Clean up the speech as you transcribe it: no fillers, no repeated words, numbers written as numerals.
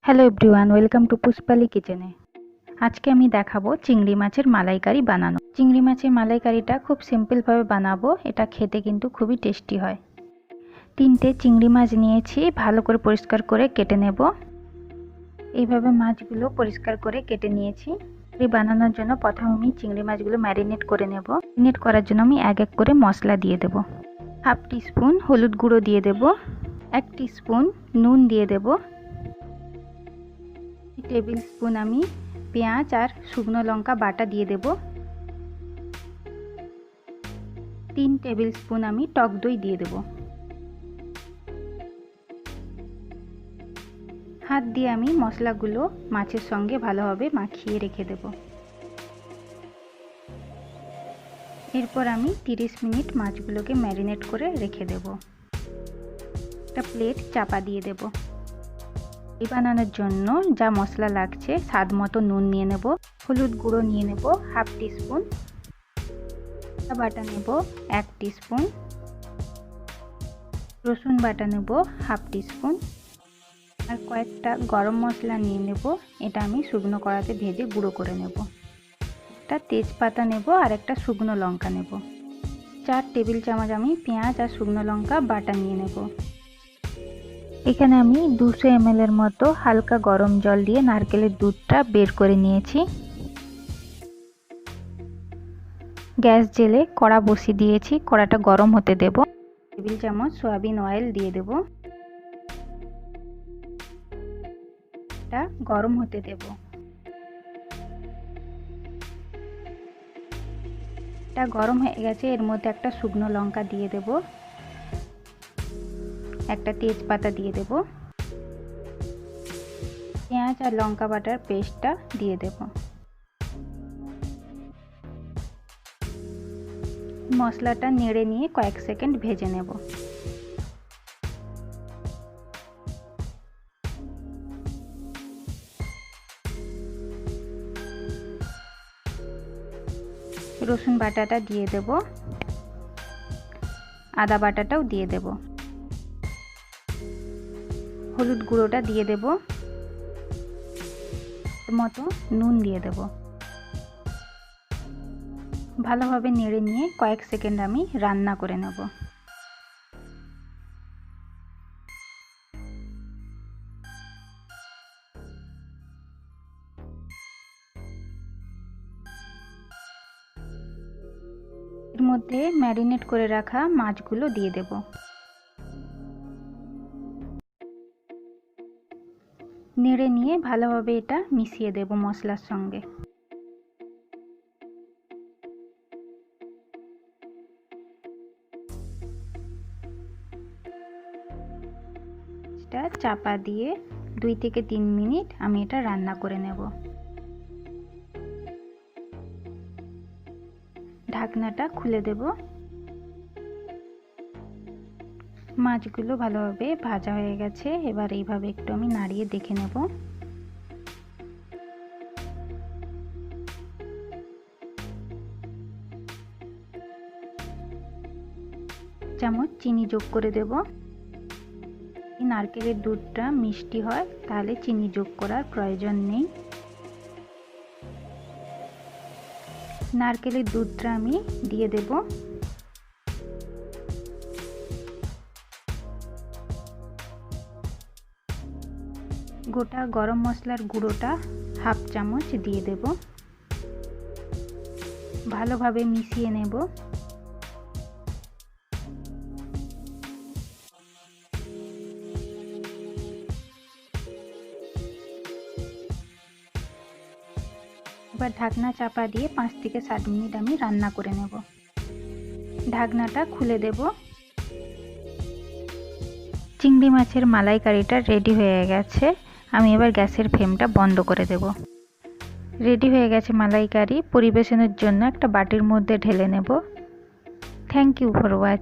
Hello everyone, welcome to পুষ্পালি কিচেনে। আজকে আমি দেখাবো চিংড়ি মাছের মালাইকারি বানানো। চিংড়ি মাছের মালাইকারিটা খুব সিম্পলভাবে বানাবো। এটা খেতে কিন্তু খুবই টেস্টি হয়। 3টে চিংড়ি মাছ নিয়েছি, ভালো করে পরিষ্কার করে কেটে নেব। এইভাবে মাছগুলো পরিষ্কার করে কেটে নিয়েছি। বানানোর জন্য প্রথমে আমি চিংড়ি মাছগুলো ম্যারিনেট করে নেব। ম্যারিনেট করার জন্য আমি এক এক করে মশলা দিয়ে দেব। হাফ টিস্পুন হলুদ গুঁড়ো দিয়ে দেব, 1 টিস্পুন নুন দিয়ে দেব, টেবিল স্পুন আমি পেঁয়াজ আর শুকনো লঙ্কা বাটা দিয়ে দেব, 3 টেবিল স্পুন আমি টক দই দিয়ে দেব। হাত দিয়ে আমি মশলাগুলো মাছের সঙ্গে ভালোভাবে মাখিয়ে রেখে দেব। এরপর আমি 30 মিনিট মাছগুলোকে ম্যারিনেট করে রেখে দেব। একটা প্লেট চাপা দিয়ে দেব। এই বানানোর জন্য যা মশলা লাগছে স্বাদ মতো নুন নিয়ে নেব, হলুদ গুঁড়ো নিয়ে নেব হাফ টিস্পুন, বাটা নেব 1 টিস্পুন, রসুন বাটা নেব হাফ টিস্পুন, আর কয়েকটা গরম মশলা নিয়ে নেব। এটা আমি শুকনো কড়াতে ভেজে গুঁড়ো করে নেব। একটা তেজপাতা নেব আর একটা শুকনো লঙ্কা নেব। 4 টেবিল চামচ আমি পেঁয়াজ আর শুকনো লঙ্কা বাটা নিয়ে নেব। এখানে আমি 200 ml এর মতো হালকা গরম জল দিয়ে নারকেলের দুধটা বের করে নিয়েছি। গ্যাস জেলে কড়া বসিয়ে দিয়েছি, কড়াটা গরম হতে দেব। টেবিল চামচ সয়াবিন অয়েল দিয়ে দেব। এটা গরম হতে দেব। এটা গরম হয়ে গেছে, এর মধ্যে একটা শুকনো লঙ্কা দিয়ে দেব, একটা তেজপাতা দিয়ে দেব, পেঁয়াজ আর লঙ্কা বাটার পেস্টটা দিয়ে দেব। মশলাটা নেড়ে নিয়ে কয়েক সেকেন্ড ভেজে নেব। রসুন বাটাটা দিয়ে দেব, আদা বাটাটাও দিয়ে দেব, হলুদ গুঁড়োটা দিয়ে দেব, মতো নুন দিয়ে দেব। ভালোভাবে নেড়ে নিয়ে কয়েক সেকেন্ড আমি রান্না করে নেব। এর মধ্যে ম্যারিনেট করে রাখা মাছগুলো দিয়ে দেব। নেড়ে নিয়ে ভালোভাবে এটা মিশিয়ে দেব মশলার সঙ্গে। এটা চাপা দিয়ে 2 থেকে 3 মিনিট আমি এটা রান্না করে নেব। ঢাকনাটা খুলে দেব। মাছগুলো ভালোভাবে ভাজা হয়ে গেছে। এবার এইভাবে একটু আমি নাড়িয়ে দেখে নেব। চামচ চিনি যোগ করে দেব। নারকেলের দুধটা মিষ্টি হয়, তাহলে চিনি যোগ করার প্রয়োজন নেই। নারকেলের দুধটা আমি দিয়ে দেব। গোটা গরম মশলার গুঁড়োটা হাফ চামচ দিয়ে দেব। ভালোভাবে মিশিয়ে নেব। এবার ঢাকনা চাপা দিয়ে 5 থেকে 7 মিনিট আমি রান্না করে নেব। ঢাকনাটা খুলে দেব। চিংড়ি মাছের মালাইকারিটা রেডি হয়ে গেছে। আমি এবার গ্যাসের ফ্লেমটা বন্ধ করে দেব। রেডি হয়ে গেছে মালাইকারি। পরিবেশনের জন্য একটা বাটির মধ্যে ঢেলে নেব। Thank you for watching.